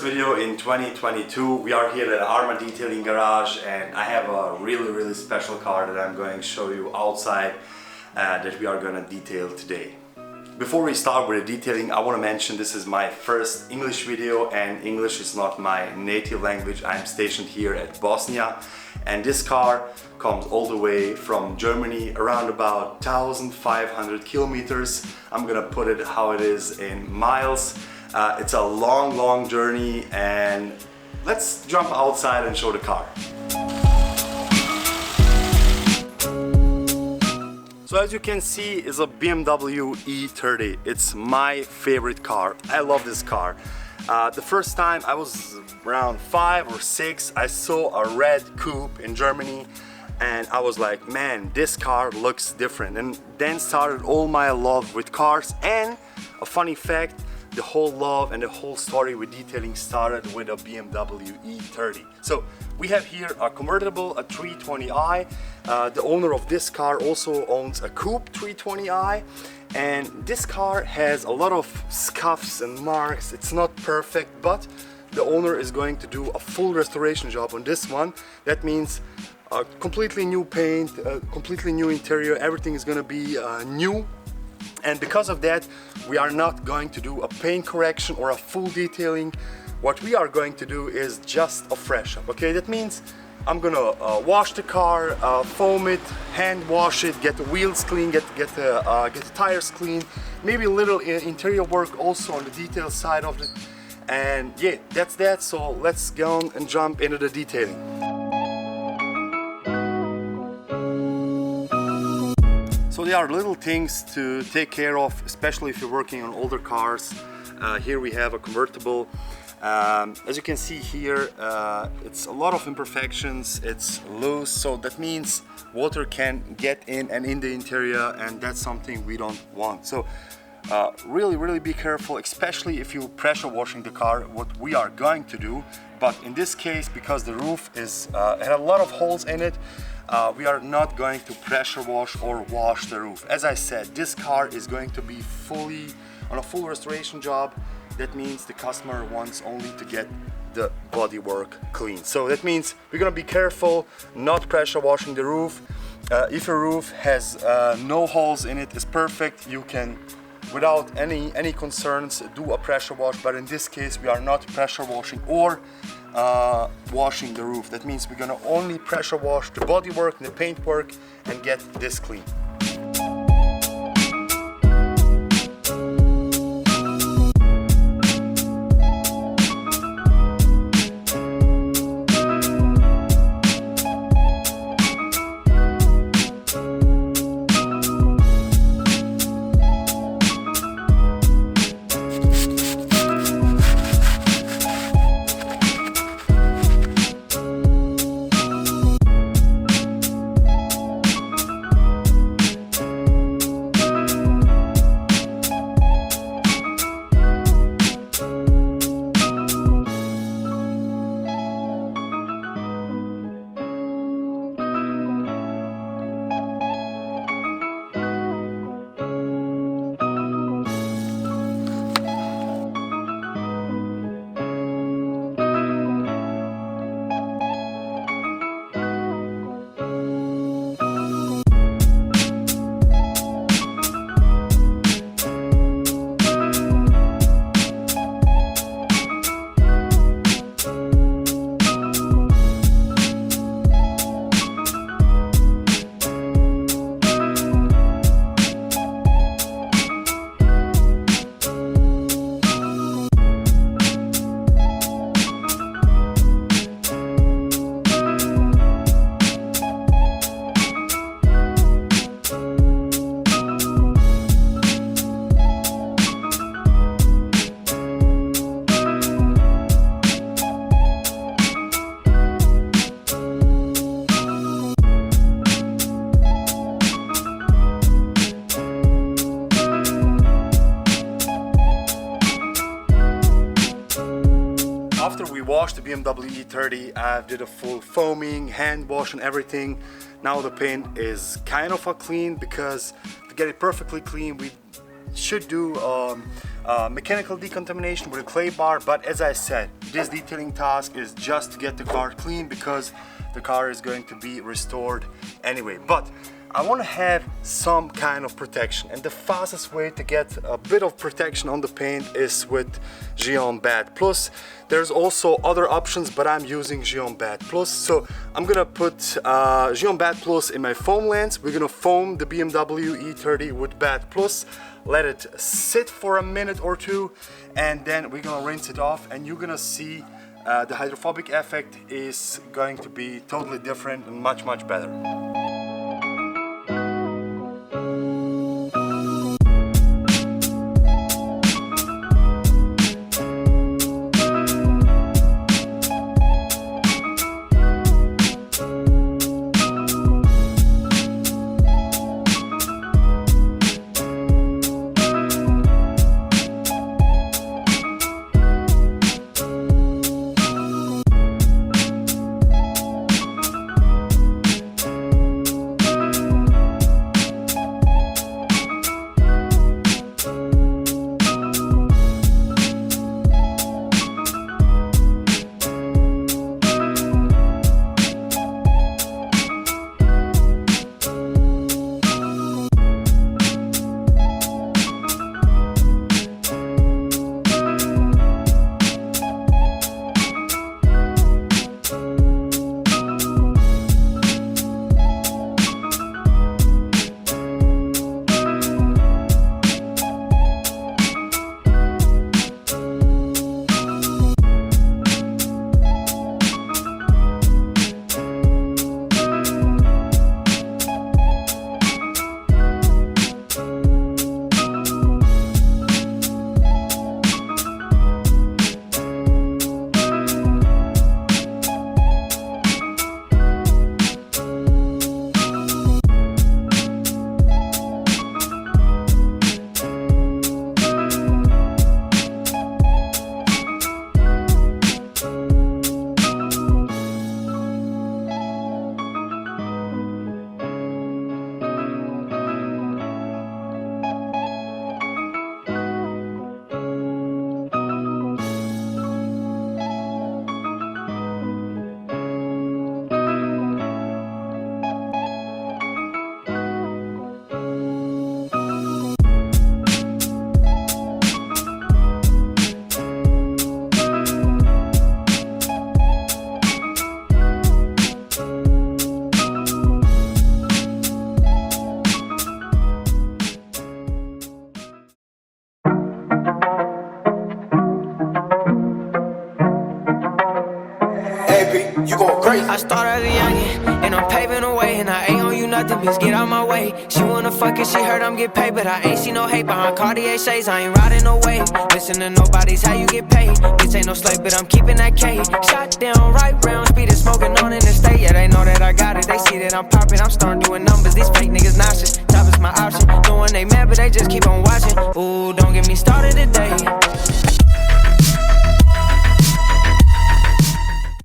first video in 2022. We are here at Arma Detailing Garage and I have a really special car that I'm going to show you outside that we are going to detail today. Before we start with the detailing, I want to mention this is my first English video and English is not my native language. I'm stationed here at Bosnia and this car comes all the way from Germany, around about 1,500 kilometers. I'm gonna put it how it is in miles. It's a long journey and let's jump outside and show the car. So as you can see, it's a BMW E30. It's my favorite car. I love this car. The first time I was around 5 or 6, I saw a red coupe in Germany and I was like, man, this car looks different. And then started all my love with cars, and a funny fact, the whole love and the whole story with detailing started with a BMW E30. So we have here a convertible, a 320i. The owner of this car also owns a coupe 320i, and this car has a lot of scuffs and marks. It's not perfect, but the owner is going to do a full restoration job on this one. That means a completely new paint, a completely new interior, everything is going to be new. And because of that, we are not going to do a paint correction or a full detailing. What we are going to do is just a fresh up, okay? That means I'm gonna wash the car, foam it, hand wash it, get the wheels clean, get the tires clean, maybe a little interior work also on the detail side of it. And yeah, that's that. So let's go on and jump into the detailing. So there are little things to take care of, especially if you're working on older cars. Here we have a convertible. As you can see here, it's a lot of imperfections, it's loose, so that means water can get in and in the interior, and that's something we don't want. So really be careful, especially if you're pressure washing the car, what we are going to do. But in this case, because the roof is had a lot of holes in it, we are not going to pressure wash or wash the roof. As I said, this car is going to be fully on a full restoration job. That means the customer wants only to get the bodywork clean. So that means we're gonna be careful not pressure washing the roof. If your roof has no holes in it, it's perfect. You can, without any concerns, do a pressure wash. But in this case, we are not pressure washing or washing the roof. That means we're gonna only pressure wash the bodywork and the paint work and get this clean. After we washed the BMW E30, I did a full foaming, hand wash and everything. Now the paint is kind of a clean, because to get it perfectly clean we should do mechanical decontamination with a clay bar, but as I said, this detailing task is just to get the car clean because the car is going to be restored anyway. But I want to have some kind of protection, and the fastest way to get a bit of protection on the paint is with Geon Bat Plus. There's also other options, but I'm using Geon Bat Plus. So I'm gonna put Geon Bat Plus in my foam lens. We're gonna foam the BMW E30 with Bat Plus, let it sit for a minute or two, and then we're gonna rinse it off, and you're gonna see the hydrophobic effect is going to be totally different and much better. You going crazy. I started as a youngin', and I'm paving the way, and I ain't on you nothing, bitch, get out my way. She wanna fuck it, she heard I'm get paid, but I ain't see no hate behind Cartier shades, I ain't riding no wave. Listen to nobody's how you get paid. Bitch ain't no slave, but I'm keeping that K. Shot down, right round, speedin', smoking on in the state. Yeah, they know that I got it, they see that I'm poppin'. I'm starting doing numbers, these fake niggas nauseous. Top is my option, knowing they mad, but they just keep on watching. Ooh, don't get me started today.